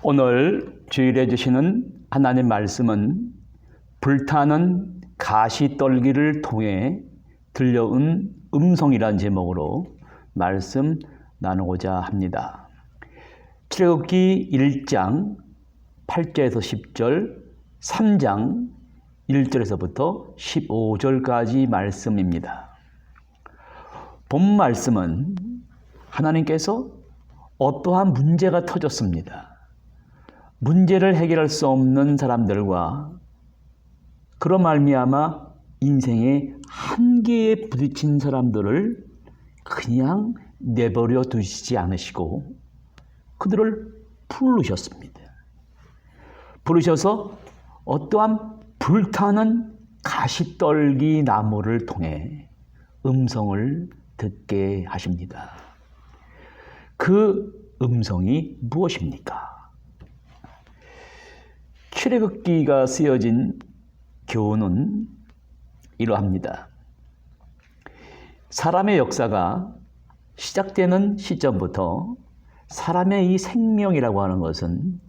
오늘 주일에 주시는 하나님 말씀은 불타는 가시떨기를 통해 들려온 음성이라는 제목으로 말씀 나누고자 합니다. 출애굽기 1장 8절에서 10절, 3장 1절에서부터 15절까지 말씀입니다. 본 말씀은 하나님께서 어떠한 문제가 터졌습니다. 문제를 해결할 수 없는 사람들과 그런 말미암아 인생의 한계에 부딪힌 사람들을 그냥 내버려 두시지 않으시고 그들을 부르셨습니다. 부르셔서 어떠한 불타는 가시떨기 나무를 통해 음성을 듣게 하십니다. 그 음성이 무엇입니까? 출애굽기가 쓰여진 교훈은 이러합니다. 사람의 역사가 시작되는 시점부터 사람의 이 생명이라고 하는 것은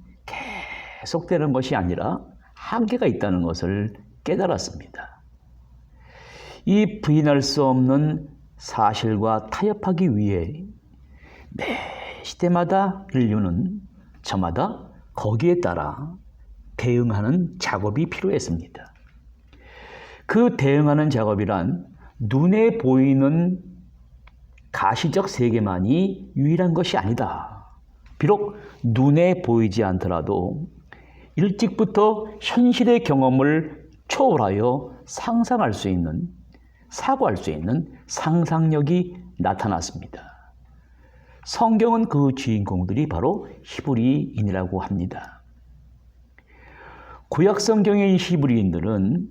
계속되는 것이 아니라 한계가 있다는 것을 깨달았습니다. 이 부인할 수 없는 사실과 타협하기 위해 매 시대마다 인류는 저마다 거기에 따라 대응하는 작업이 필요했습니다. 그 대응하는 작업이란 눈에 보이는 가시적 세계만이 유일한 것이 아니다. 비록 눈에 보이지 않더라도 일찍부터 현실의 경험을 초월하여 상상할 수 있는, 사고할 수 있는 상상력이 나타났습니다. 성경은 그 주인공들이 바로 히브리인이라고 합니다. 구약 성경의 이 히브리인들은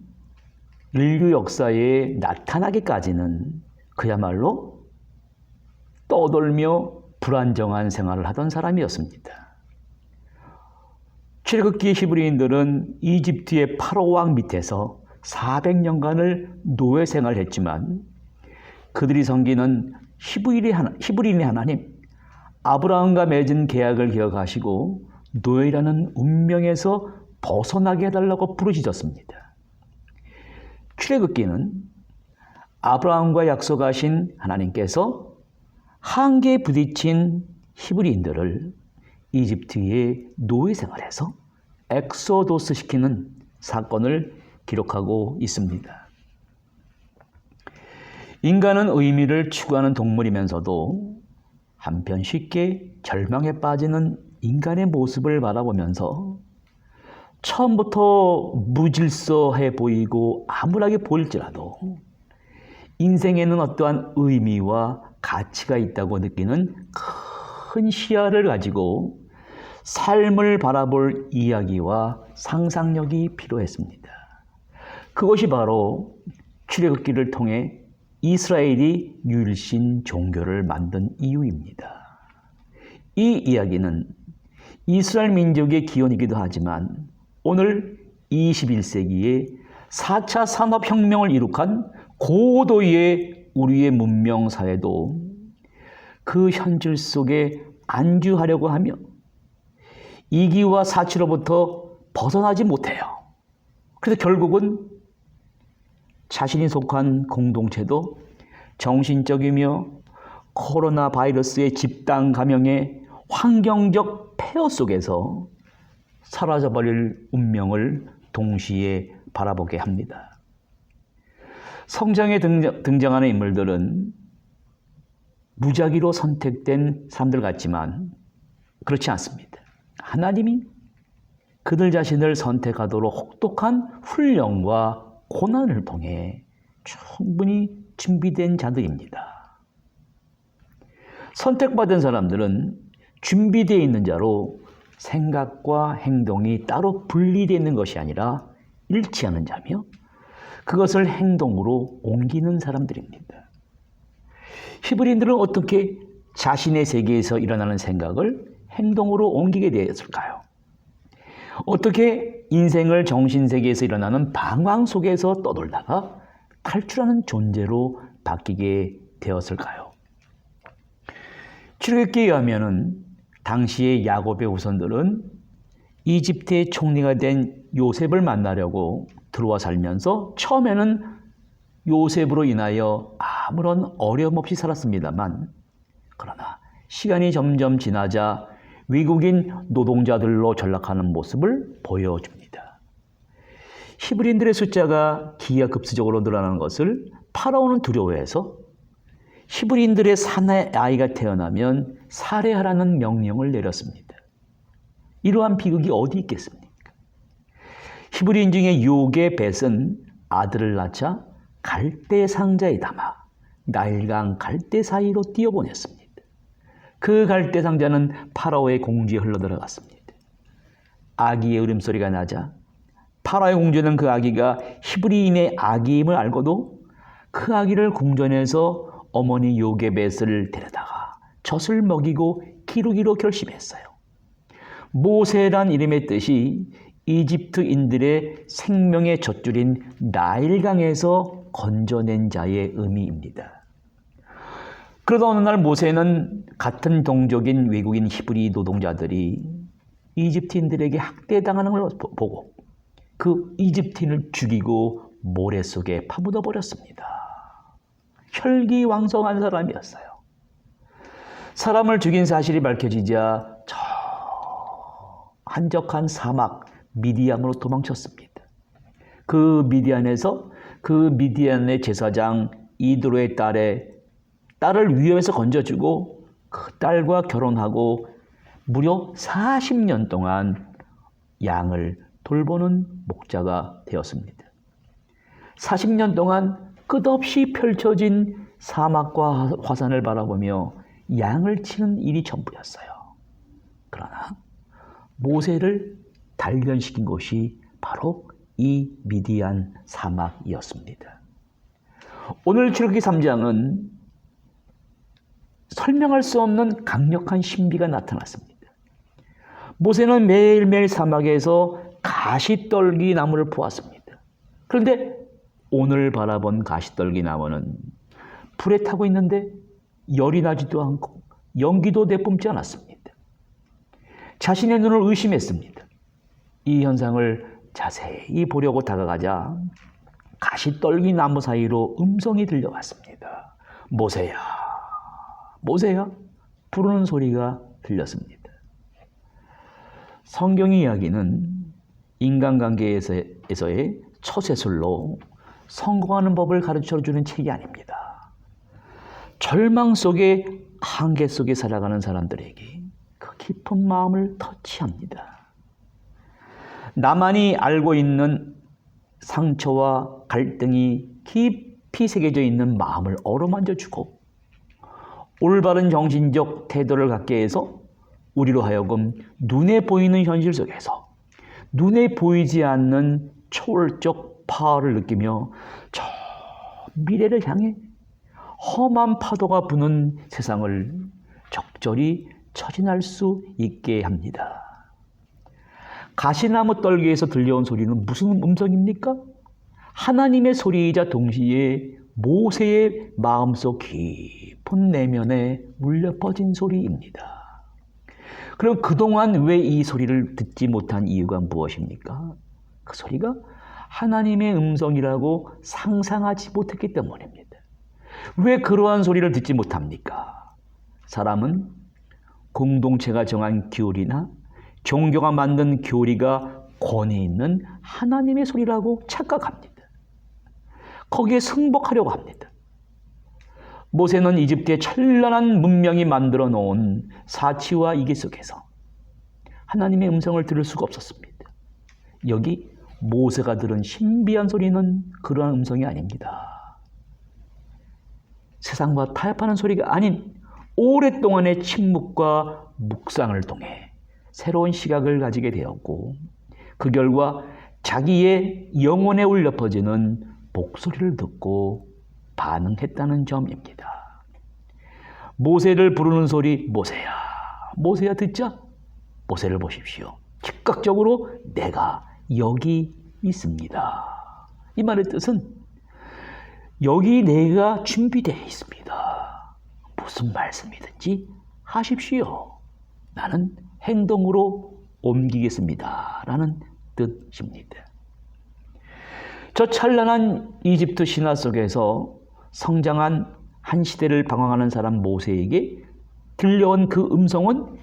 인류 역사에 나타나기까지는 그야말로 떠돌며 불안정한 생활을 하던 사람이었습니다. 출애굽기 히브리인들은 이집트의 파로 왕 밑에서 400년간을 노예 생활을 했지만 그들이 섬기는 히브리인의 하나님 아브라함과 맺은 계약을 기억하시고 노예라는 운명에서 벗어나게 해달라고 부르짖었습니다. 출애굽기는 아브라함과 약속하신 하나님께서 한계에 부딪힌 히브리인들을 이집트의 노예 생활에서 엑소도스 시키는 사건을 기록하고 있습니다. 인간은 의미를 추구하는 동물이면서도 한편 쉽게 절망에 빠지는 인간의 모습을 바라보면서 처음부터 무질서해 보이고 암울하게 보일지라도 인생에는 어떠한 의미와 가치가 있다고 느끼는 큰 시야를 가지고 삶을 바라볼 이야기와 상상력이 필요했습니다. 그것이 바로 출애굽기를 통해 이스라엘이 유일신 종교를 만든 이유입니다. 이 이야기는 이스라엘 민족의 기원이기도 하지만 오늘 21세기에 4차 산업혁명을 이룩한 고도의 우리의 문명사회도 그 현실 속에 안주하려고 하며 이기와 사치로부터 벗어나지 못해요. 그래서 결국은 자신이 속한 공동체도 정신적이며 코로나 바이러스의 집단 감염의 환경적 폐허 속에서 사라져버릴 운명을 동시에 바라보게 합니다. 성경에 등장하는 인물들은 무작위로 선택된 사람들 같지만 그렇지 않습니다. 하나님이 그들 자신을 선택하도록 혹독한 훈련과 고난을 통해 충분히 준비된 자들입니다. 선택받은 사람들은 준비되어 있는 자로 생각과 행동이 따로 분리되어 있는 것이 아니라 일치하는 자며 그것을 행동으로 옮기는 사람들입니다. 히브리인들은 어떻게 자신의 세계에서 일어나는 생각을 행동으로 옮기게 되었을까요? 어떻게 인생을 정신세계에서 일어나는 방황 속에서 떠돌다가 탈출하는 존재로 바뀌게 되었을까요? 출애굽기에 의하면은 당시의 야곱의 후손들은 이집트의 총리가 된 요셉을 만나려고 들어와 살면서 처음에는 요셉으로 인하여 아무런 어려움 없이 살았습니다만, 그러나 시간이 점점 지나자 외국인 노동자들로 전락하는 모습을 보여줍니다. 히브리인들의 숫자가 기하급수적으로 늘어나는 것을 파라오는 두려워해서 히브리인들의 사내 아이가 태어나면 살해하라는 명령을 내렸습니다. 이러한 비극이 어디 있겠습니까? 히브리인 중에 요게벳은 아들을 낳자 갈대 상자에 담아 나일강 갈대 사이로 띄어보냈습니다. 그 갈대 상자는 파라오의 공주에 흘러들어갔습니다. 아기의 울음소리가 나자 파라오의 공주는 그 아기가 히브리인의 아기임을 알고도 그 아기를 궁전에서 어머니 요게벳을 데려다가 젖을 먹이고 기르기로 결심했어요. 모세란 이름의 뜻이 이집트인들의 생명의 젖줄인 나일강에서 건져낸 자의 의미입니다. 그러다 어느 날 모세는 같은 동족인 외국인 히브리 노동자들이 이집트인들에게 학대당하는 걸 보고 그 이집트인을 죽이고 모래 속에 파묻어 버렸습니다. 혈기왕성한 사람이었어요. 사람을 죽인 사실이 밝혀지자 저 한적한 사막 미디안으로 도망쳤습니다. 그 미디안에서 그 미디안의 제사장 이드로의 딸을 위험에서 건져주고 그 딸과 결혼하고 무려 40년 동안 양을 돌보는 목자가 되었습니다. 40년 동안 끝없이 펼쳐진 사막과 화산을 바라보며 양을 치는 일이 전부였어요. 그러나 모세를 단련시킨 곳이 바로 이 미디안 사막이었습니다. 오늘 출애굽기 3장은 설명할 수 없는 강력한 신비가 나타났습니다. 모세는 매일매일 사막에서 가시떨기 나무를 보았습니다. 그런데 오늘 바라본 가시떨기 나무는 불에 타고 있는데 열이 나지도 않고 연기도 내뿜지 않았습니다. 자신의 눈을 의심했습니다. 이 현상을 자세히 보려고 다가가자 가시떨기 나무 사이로 음성이 들려왔습니다. 모세야, 모세야, 부르는 소리가 들렸습니다. 성경의 이야기는 인간관계에서의 처세술로 성공하는 법을 가르쳐주는 책이 아닙니다. 절망 속에 한계 속에 살아가는 사람들에게 그 깊은 마음을 터치합니다. 나만이 알고 있는 상처와 갈등이 깊이 새겨져 있는 마음을 어루만져주고 올바른 정신적 태도를 갖게 해서 우리로 하여금 눈에 보이는 현실 속에서 눈에 보이지 않는 초월적 파워를 느끼며 저 미래를 향해 험한 파도가 부는 세상을 적절히 처신할 수 있게 합니다. 가시나무 떨기에서 들려온 소리는 무슨 음성입니까? 하나님의 소리이자 동시에 모세의 마음속 깊은 내면에 울려 퍼진 소리입니다. 그럼 그동안 왜 이 소리를 듣지 못한 이유가 무엇입니까? 그 소리가 하나님의 음성이라고 상상하지 못했기 때문입니다. 왜 그러한 소리를 듣지 못합니까? 사람은 공동체가 정한 교리나 종교가 만든 교리가 권위 있는 하나님의 소리라고 착각합니다. 거기에 승복하려고 합니다. 모세는 이집트의 찬란한 문명이 만들어 놓은 사치와 이계 속에서 하나님의 음성을 들을 수가 없었습니다. 여기 모세가 들은 신비한 소리는 그러한 음성이 아닙니다. 세상과 타협하는 소리가 아닌 오랫동안의 침묵과 묵상을 통해 새로운 시각을 가지게 되었고 그 결과 자기의 영혼에 울려 퍼지는 목소리를 듣고 반응했다는 점입니다. 모세를 부르는 소리, 모세야, 모세야 듣자. 모세를 보십시오. 즉각적으로 내가 여기 있습니다. 이 말의 뜻은 여기 내가 준비되어 있습니다. 무슨 말씀이든지 하십시오. 나는 행동으로 옮기겠습니다 라는 뜻입니다. 저 찬란한 이집트 신화 속에서 성장한 한 시대를 방황하는 사람 모세에게 들려온 그 음성은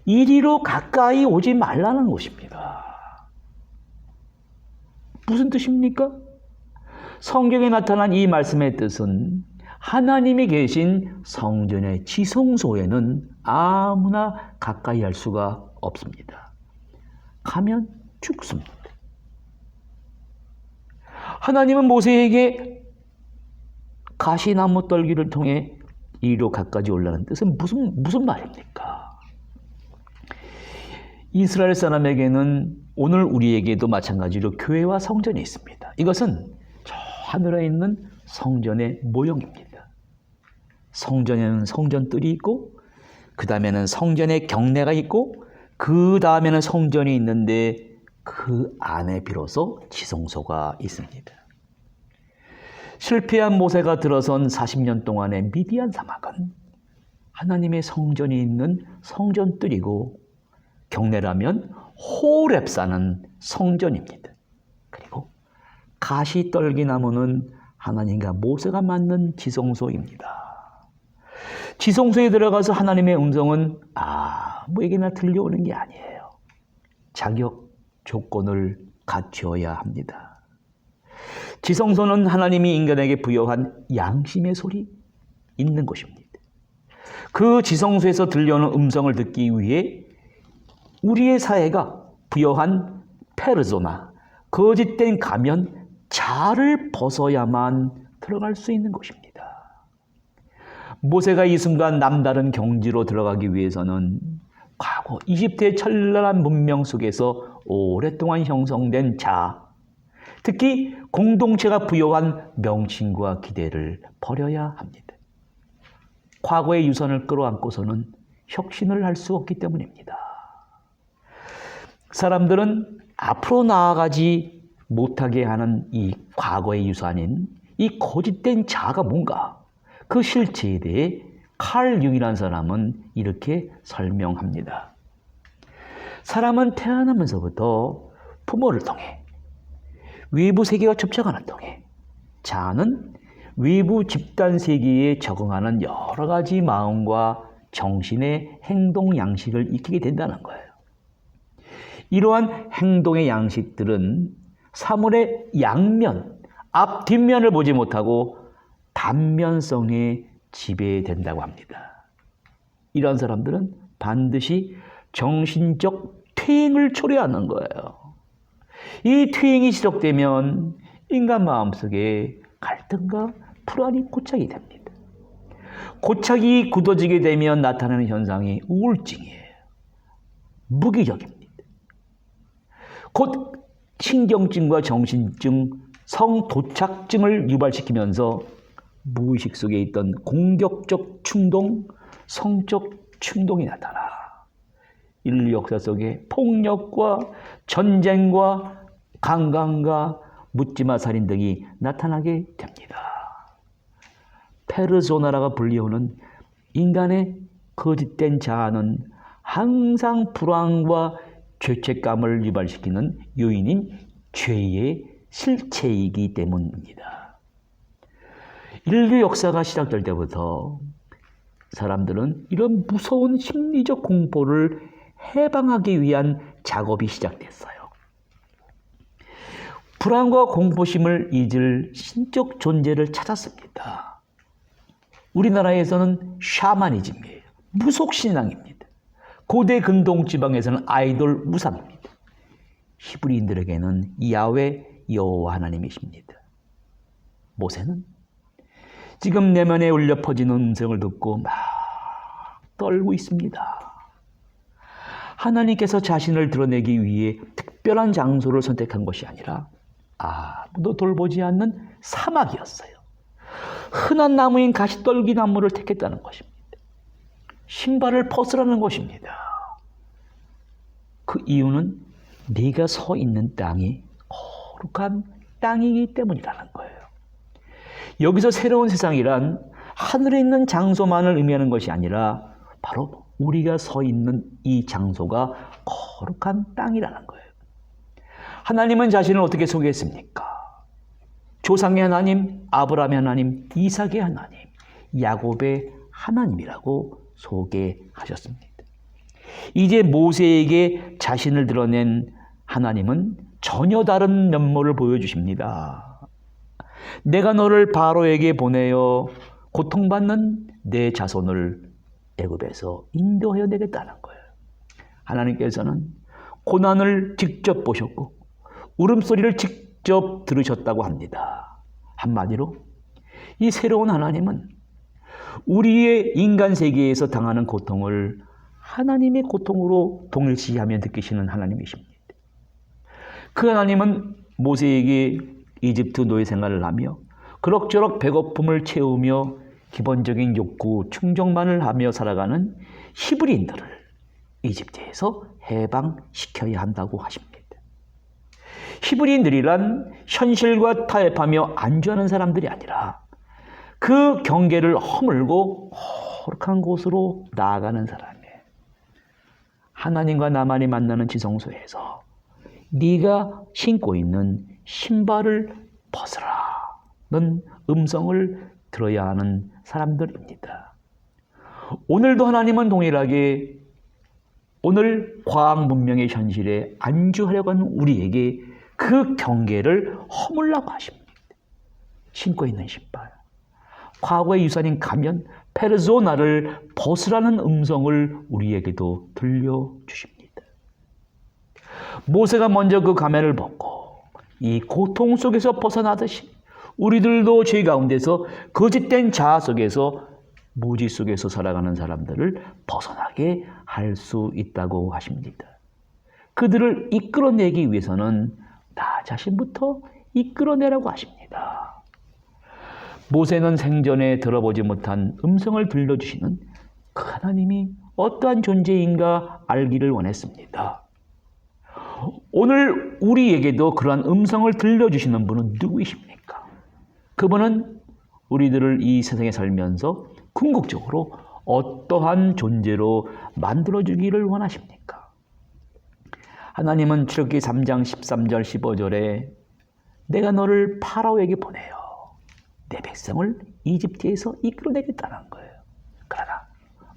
이리로 가까이 오지 말라는 것입니다. 무슨 뜻입니까? 성경에 나타난 이 말씀의 뜻은 하나님이 계신 성전의 지성소에는 아무나 가까이 할 수가 없습니다. 가면 죽습니다. 하나님은 모세에게 가시나무 떨기를 통해 이리로 가까이 올라는 뜻은 무슨 말입니까? 이스라엘 사람에게는 오늘 우리에게도 마찬가지로 교회와 성전이 있습니다. 이것은 저 하늘에 있는 성전의 모형입니다. 성전에는 성전뜰이 있고 그 다음에는 성전의 경내가 있고 그 다음에는 성전이 있는데 그 안에 비로소 지성소가 있습니다. 실패한 모세가 들어선 40년 동안의 미디안 사막은 하나님의 성전이 있는 성전뜰이고 경내라면 호렙산은 성전입니다. 그리고 가시떨기나무는 하나님과 모세가 만든 지성소입니다. 지성소에 들어가서 하나님의 음성은 아무에게나 들려오는 게 아니에요. 자격 조건을 갖추어야 합니다. 지성소는 하나님이 인간에게 부여한 양심의 소리 있는 곳입니다. 그 지성소에서 들려오는 음성을 듣기 위해 우리의 사회가 부여한 페르소나, 거짓된 가면, 자를 벗어야만 들어갈 수 있는 곳입니다. 모세가 이 순간 남다른 경지로 들어가기 위해서는 과거 이집트의 찬란한 문명 속에서 오랫동안 형성된 자, 특히 공동체가 부여한 명칭과 기대를 버려야 합니다. 과거의 유산을 끌어안고서는 혁신을 할 수 없기 때문입니다. 사람들은 앞으로 나아가지 못하게 하는 이 과거의 유산인 이 거짓된 자아가 뭔가 그 실체에 대해 칼 융이라는 사람은 이렇게 설명합니다. 사람은 태어나면서부터 부모를 통해 외부 세계와 접촉하는 통해 자아는 외부 집단 세계에 적응하는 여러 가지 마음과 정신의 행동 양식을 익히게 된다는 거예요. 이러한 행동의 양식들은 사물의 양면, 앞, 뒷면을 보지 못하고 단면성에 지배된다고 합니다. 이런 사람들은 반드시 정신적 퇴행을 초래하는 거예요. 이 퇴행이 지속되면 인간 마음속에 갈등과 불안이 고착이 됩니다. 고착이 굳어지게 되면 나타나는 현상이 우울증이에요. 무기력입니다. 곧 신경증과 정신증, 성도착증을 유발시키면서 무의식 속에 있던 공격적 충동, 성적 충동이 나타나 인류 역사 속에 폭력과 전쟁과 강간과 묻지마 살인 등이 나타나게 됩니다. 페르소나라가 불리우는 인간의 거짓된 자아는 항상 불안과 죄책감을 유발시키는 요인인 죄의 실체이기 때문입니다. 인류 역사가 시작될 때부터 사람들은 이런 무서운 심리적 공포를 해방하기 위한 작업이 시작됐어요. 불안과 공포심을 잊을 신적 존재를 찾았습니다. 우리나라에서는 샤머니즘이에요. 무속신앙입니다. 고대 근동지방에서는 아이돌 우상입니다. 히브리인들에게는 야훼 여호와 하나님이십니다. 모세는 지금 내면에 울려 퍼지는 음성을 듣고 막 떨고 있습니다. 하나님께서 자신을 드러내기 위해 특별한 장소를 선택한 것이 아니라 아무도 돌보지 않는 사막이었어요. 흔한 나무인 가시떨기 나무를 택했다는 것입니다. 신발을 벗으라는 것입니다. 그 이유는 네가 서 있는 땅이 거룩한 땅이기 때문이라는 거예요. 여기서 새로운 세상이란 하늘에 있는 장소만을 의미하는 것이 아니라 바로 우리가 서 있는 이 장소가 거룩한 땅이라는 거예요. 하나님은 자신을 어떻게 소개했습니까? 조상의 하나님, 아브라함의 하나님, 이삭의 하나님, 야곱의 하나님이라고 소개하셨습니다. 이제 모세에게 자신을 드러낸 하나님은 전혀 다른 면모를 보여주십니다. 내가 너를 바로에게 보내어 고통받는 내 자손을 애굽에서 인도하여 내겠다는 거예요. 하나님께서는 고난을 직접 보셨고 울음소리를 직접 들으셨다고 합니다. 한마디로 이 새로운 하나님은 우리의 인간 세계에서 당하는 고통을 하나님의 고통으로 동일시하며 느끼시는 하나님이십니다. 그 하나님은 모세에게 이집트 노예 생활을 하며 그럭저럭 배고픔을 채우며 기본적인 욕구 충족만을 하며 살아가는 히브리인들을 이집트에서 해방시켜야 한다고 하십니다. 히브리인들이란 현실과 타협하며 안주하는 사람들이 아니라 그 경계를 허물고 거룩한 곳으로 나아가는 사람이에요. 하나님과 나만이 만나는 지성소에서 네가 신고 있는 신발을 벗으라는 음성을 들어야 하는 사람들입니다. 오늘도 하나님은 동일하게 오늘 과학 문명의 현실에 안주하려고 하는 우리에게 그 경계를 허물라고 하십니다. 신고 있는 신발, 과거의 유산인 가면, 페르소나를 벗으라는 음성을 우리에게도 들려주십니다. 모세가 먼저 그 가면을 벗고 이 고통 속에서 벗어나듯이 우리들도 죄 가운데서 거짓된 자아 속에서 무지 속에서 살아가는 사람들을 벗어나게 할 수 있다고 하십니다. 그들을 이끌어내기 위해서는 나 자신부터 이끌어내라고 하십니다. 모세는 생전에 들어보지 못한 음성을 들려주시는 그 하나님이 어떠한 존재인가 알기를 원했습니다. 오늘 우리에게도 그러한 음성을 들려주시는 분은 누구이십니까? 그분은 우리들을 이 세상에 살면서 궁극적으로 어떠한 존재로 만들어주기를 원하십니까? 하나님은 출애굽기 3장 13절 15절에 내가 너를 파라오에게 보내요. 내 백성을 이집트에서 이끌어내겠다는 거예요. 그러나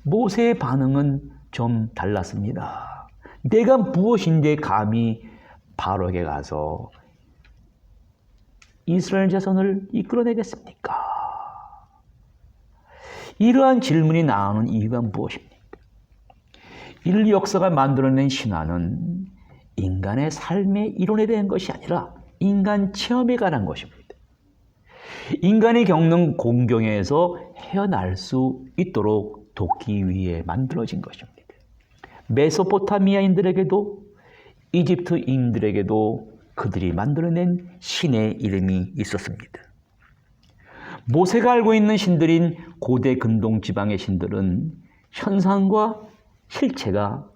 모세의 반응은 좀 달랐습니다. 내가 무엇인데 감히 바로에게 가서 이스라엘 자손을 이끌어내겠습니까? 이러한 질문이 나오는 이유가 무엇입니까? 인류 역사가 만들어낸 신화는 인간의 삶의 이론에 대한 것이 아니라 인간 체험에 관한 것입니다. 인간이 겪는 공경에서 헤어날 수 있도록 돕기 위해 만들어진 것입니다. 메소포타미아인들에게도 이집트인들에게도 그들이 만들어낸 신의 이름이 있었습니다. 모세가 알고 있는 신들인 고대 근동 지방의 신들은 현상과 실체가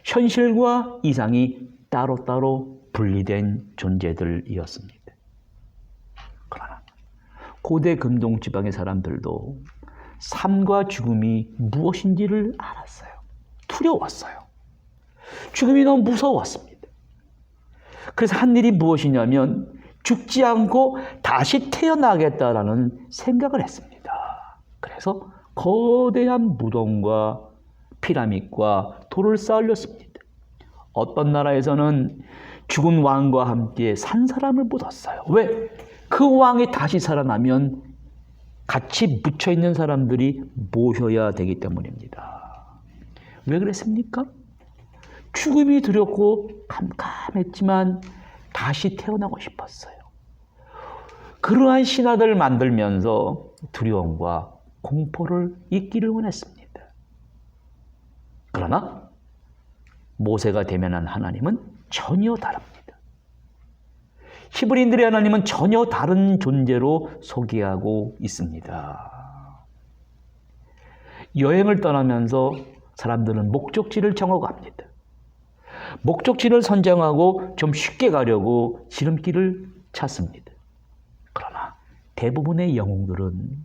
현실과 이상이 따로따로 분리된 존재들이었습니다. 그러나 고대 근동 지방의 사람들도 삶과 죽음이 무엇인지를 알았어요. 두려웠어요. 죽음이 너무 무서웠습니다. 그래서 한 일이 무엇이냐면 죽지 않고 다시 태어나겠다라는 생각을 했습니다. 그래서 거대한 무덤과 피라밋과 돌을 쌓으렸습니다. 어떤 나라에서는 죽은 왕과 함께 산 사람을 묻었어요. 왜? 그 왕이 다시 살아나면 같이 묻혀있는 사람들이 모여야 되기 때문입니다. 왜 그랬습니까? 죽음이 두렵고 캄캄했지만 다시 태어나고 싶었어요. 그러한 신화들을 만들면서 두려움과 공포를 잊기를 원했습니다. 그러나 모세가 대면한 하나님은 전혀 다릅니다. 히브리인들의 하나님은 전혀 다른 존재로 소개하고 있습니다. 여행을 떠나면서 사람들은 목적지를 정하고갑니다. 목적지를 선정하고 좀 쉽게 가려고 지름길을 찾습니다. 그러나 대부분의 영웅들은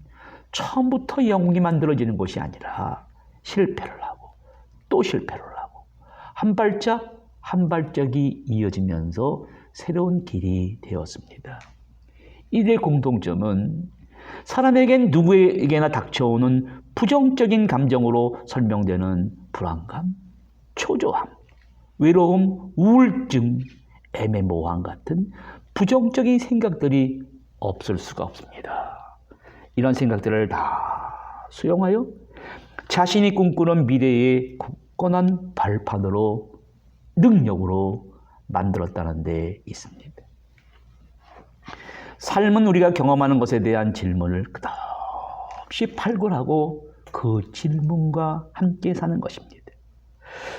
처음부터 영웅이 만들어지는 것이 아니라 실패를 하고 또 실패를 하고 한 발짝 한 발짝이 이어지면서 새로운 길이 되었습니다. 이들의 공통점은 사람에겐 누구에게나 닥쳐오는 부정적인 감정으로 설명되는 불안감, 초조함, 외로움, 우울증, 애매모호함 같은 부정적인 생각들이 없을 수가 없습니다. 이런 생각들을 다 수용하여 자신이 꿈꾸는 미래의 굳건한 발판으로 능력으로 만들었다는 데 있습니다. 삶은 우리가 경험하는 것에 대한 질문을 끝없이 발굴하고 그 질문과 함께 사는 것입니다.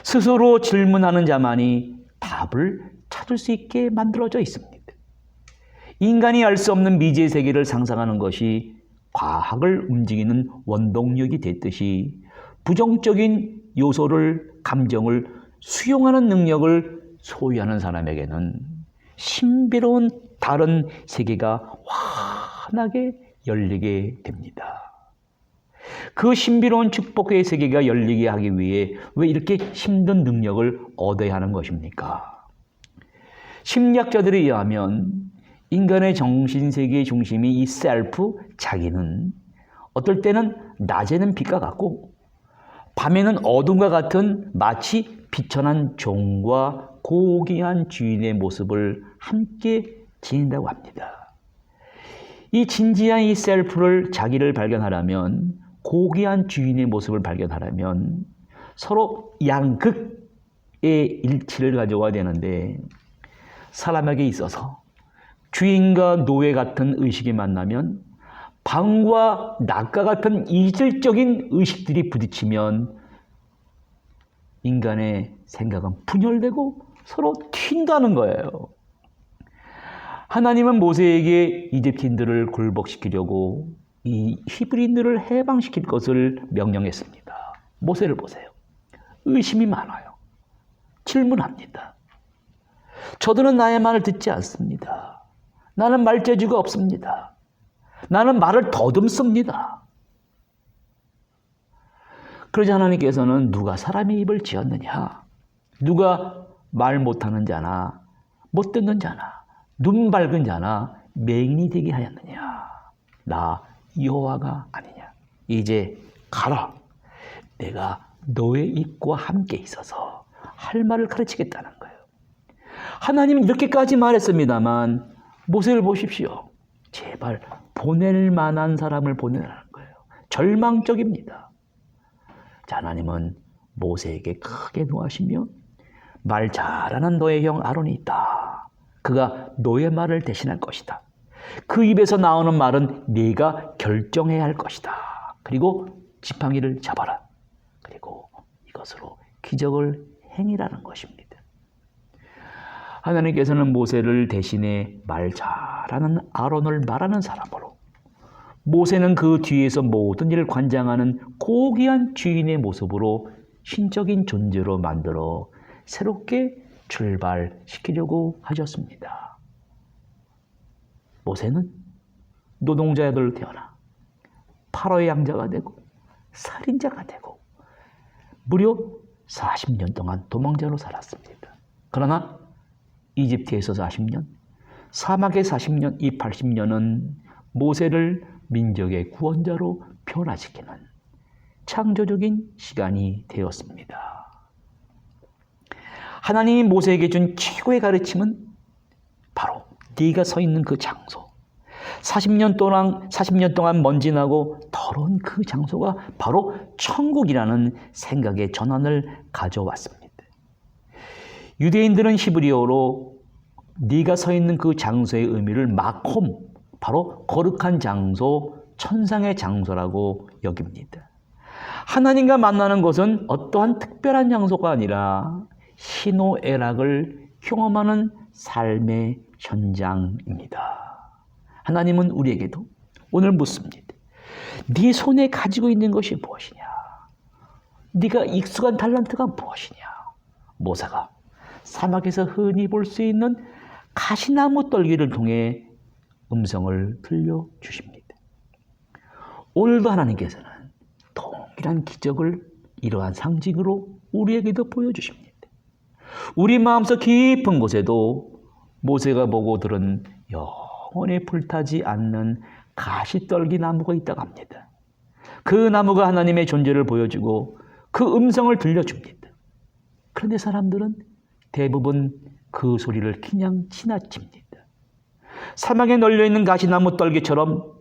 스스로 질문하는 자만이 답을 찾을 수 있게 만들어져 있습니다. 인간이 알 수 없는 미지의 세계를 상상하는 것이 과학을 움직이는 원동력이 됐듯이 부정적인 요소를, 감정을 수용하는 능력을 소유하는 사람에게는 신비로운 다른 세계가 환하게 열리게 됩니다. 그 신비로운 축복의 세계가 열리게 하기 위해 왜 이렇게 힘든 능력을 얻어야 하는 것입니까? 심리학자들에 의하면 인간의 정신세계의 중심이 이 셀프, 자기는 어떨 때는 낮에는 빛과 같고 밤에는 어둠과 같은 마치 비천한 종과 고귀한 주인의 모습을 함께 지닌다고 합니다. 이 진지한 이 셀프를, 자기를 발견하려면, 고귀한 주인의 모습을 발견하려면 서로 양극의 일치를 가져와야 되는데 사람에게 있어서 주인과 노예 같은 의식이 만나면 밤과 낮과 같은 이질적인 의식들이 부딪히면 인간의 생각은 분열되고 서로 튄다는 거예요. 하나님은 모세에게 이집트인들을 굴복시키려고 이 히브리인들을 해방시킬 것을 명령했습니다. 모세를 보세요. 의심이 많아요. 질문합니다. 저들은 나의 말을 듣지 않습니다. 나는 말재주가 없습니다. 나는 말을 더듬습니다. 그러자 하나님께서는 누가 사람의 입을 지었느냐? 누가 말 못하는 자나 못 듣는 자나 눈 밝은 자나 맹인이 되게 하였느냐? 나 여호와가 아니냐? 이제 가라. 내가 너의 입과 함께 있어서 할 말을 가르치겠다는 거예요. 하나님은 이렇게까지 말했습니다만 모세를 보십시오. 제발 보낼 만한 사람을 보내라는 거예요. 절망적입니다. 자, 하나님은 모세에게 크게 노하시며 말 잘하는 너의 형 아론이 있다. 그가 너의 말을 대신할 것이다. 그 입에서 나오는 말은 네가 결정해야 할 것이다. 그리고 지팡이를 잡아라. 그리고 이것으로 기적을 행이라는 것입니다. 하나님께서는 모세를 대신해 말 잘하는 아론을 말하는 사람으로, 모세는 그 뒤에서 모든 일을 관장하는 고귀한 주인의 모습으로 신적인 존재로 만들어 새롭게 출발시키려고 하셨습니다. 모세는 노동자들로 태어나 파로의 양자가 되고 살인자가 되고 무려 40년 동안 도망자로 살았습니다. 그러나 이집트에서 40년, 사막에 40년, 이 80년은 모세를 민족의 구원자로 변화시키는 창조적인 시간이 되었습니다. 하나님이 모세에게 준 최고의 가르침은 바로 네가 서 있는 그 장소, 40년 동안 먼지나고 더러운 그 장소가 바로 천국이라는 생각의 전환을 가져왔습니다. 유대인들은 히브리어로 네가 서 있는 그 장소의 의미를 마콤, 바로 거룩한 장소, 천상의 장소라고 여깁니다. 하나님과 만나는 것은 어떠한 특별한 장소가 아니라 희노애락을 경험하는 삶의 현장입니다. 하나님은 우리에게도 오늘 묻습니다. 네 손에 가지고 있는 것이 무엇이냐? 네가 익숙한 탤런트가 무엇이냐? 모세가 사막에서 흔히 볼 수 있는 가시나무 떨기를 통해 음성을 들려주십니다. 오늘도 하나님께서는 동일한 기적을 이러한 상징으로 우리에게도 보여주십니다. 우리 마음속 깊은 곳에도 모세가 보고 들은 영원히 불타지 않는 가시떨기 나무가 있다고 합니다. 그 나무가 하나님의 존재를 보여주고 그 음성을 들려줍니다. 그런데 사람들은 대부분 그 소리를 그냥 지나칩니다. 사막에 널려있는 가시나무 떨기처럼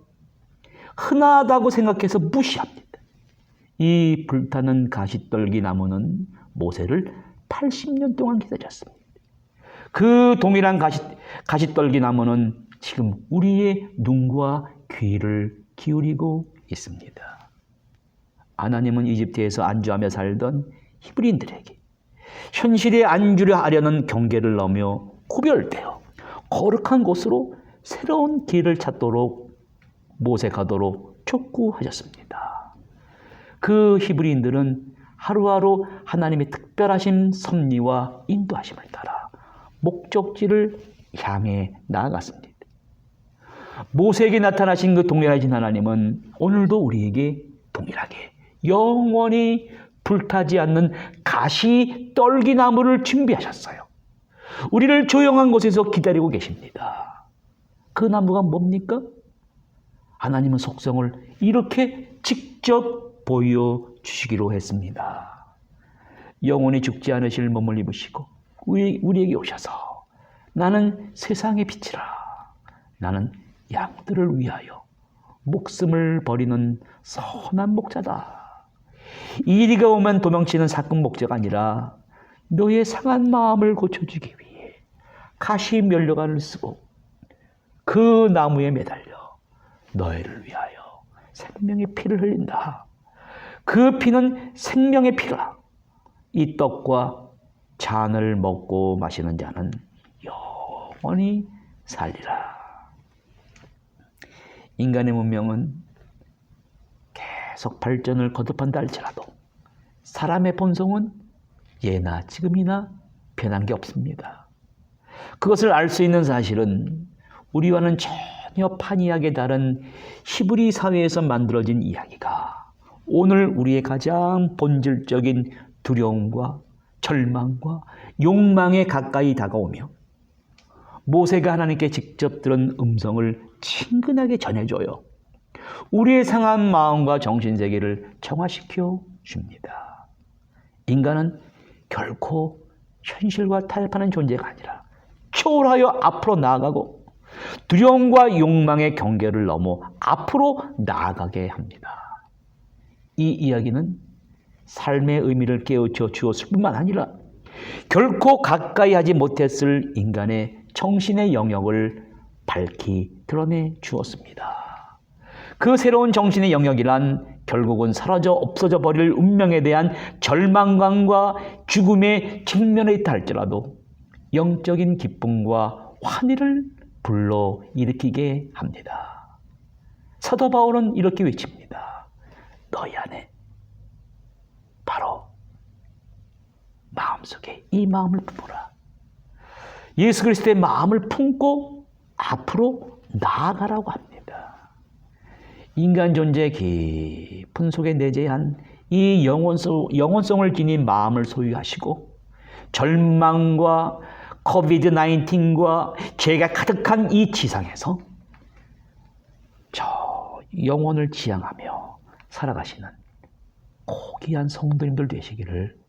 흔하다고 생각해서 무시합니다. 이 불타는 가시떨기 나무는 모세를 80년 동안 기다렸습니다. 그 동일한 가시떨기 나무는 지금 우리의 눈과 귀를 기울이고 있습니다. 하나님은 이집트에서 안주하며 살던 히브리인들에게 현실에 안주려 하려는 경계를 넘어 구별되어 거룩한 곳으로 새로운 길을 찾도록 모세 가도록 촉구하셨습니다. 그 히브리인들은 하루하루 하나님의 특별하신 섭리와 인도하심을 따라 목적지를 향해 나아갔습니다. 모세에게 나타나신 그 동일하신 하나님은 오늘도 우리에게 동일하게 영원히 불타지 않는 가시 떨기나무를 준비하셨어요. 우리를 조용한 곳에서 기다리고 계십니다. 그 나무가 뭡니까? 하나님은 속성을 이렇게 직접 보여주시기로 했습니다. 영원히 죽지 않으실 몸을 입으시고 우리에게 오셔서 나는 세상의 빛이라. 나는 양들을 위하여 목숨을 버리는 선한 목자다. 이리가 오면 도망치는 사건 목자가 아니라 너의 상한 마음을 고쳐주기 위해 가시 면류관을 쓰고 그 나무에 매달려 너희를 위하여 생명의 피를 흘린다. 그 피는 생명의 피라. 이 떡과 잔을 먹고 마시는 자는 영원히 살리라. 인간의 문명은 계속 발전을 거듭한다 할지라도 사람의 본성은 예나 지금이나 변한 게 없습니다. 그것을 알 수 있는 사실은 우리와는 전혀 판이하게 다른 히브리 사회에서 만들어진 이야기가 오늘 우리의 가장 본질적인 두려움과 절망과 욕망에 가까이 다가오며 모세가 하나님께 직접 들은 음성을 친근하게 전해줘요. 우리의 상한 마음과 정신세계를 정화시켜 줍니다. 인간은 결코 현실과 타협하는 존재가 아니라 초월하여 앞으로 나아가고 두려움과 욕망의 경계를 넘어 앞으로 나아가게 합니다. 이 이야기는 삶의 의미를 깨우쳐 주었을 뿐만 아니라 결코 가까이 하지 못했을 인간의 정신의 영역을 밝히 드러내 주었습니다. 그 새로운 정신의 영역이란 결국은 사라져 없어져 버릴 운명에 대한 절망감과 죽음에 직면해 있다 할지라도 영적인 기쁨과 환희를 불러일으키게 합니다. 사도 바울은 이렇게 외칩니다. 너희 안에 바로 마음속에 이 마음을 품어라. 예수 그리스도의 마음을 품고 앞으로 나아가라고 합니다. 인간 존재의 깊은 속에 내재한 이 영혼성을 지닌 마음을 소유하시고 절망과 코비드-19과 죄가 가득한 이 지상에서 저 영혼을 지향하며 살아가시는 고귀한 성도님들 되시기를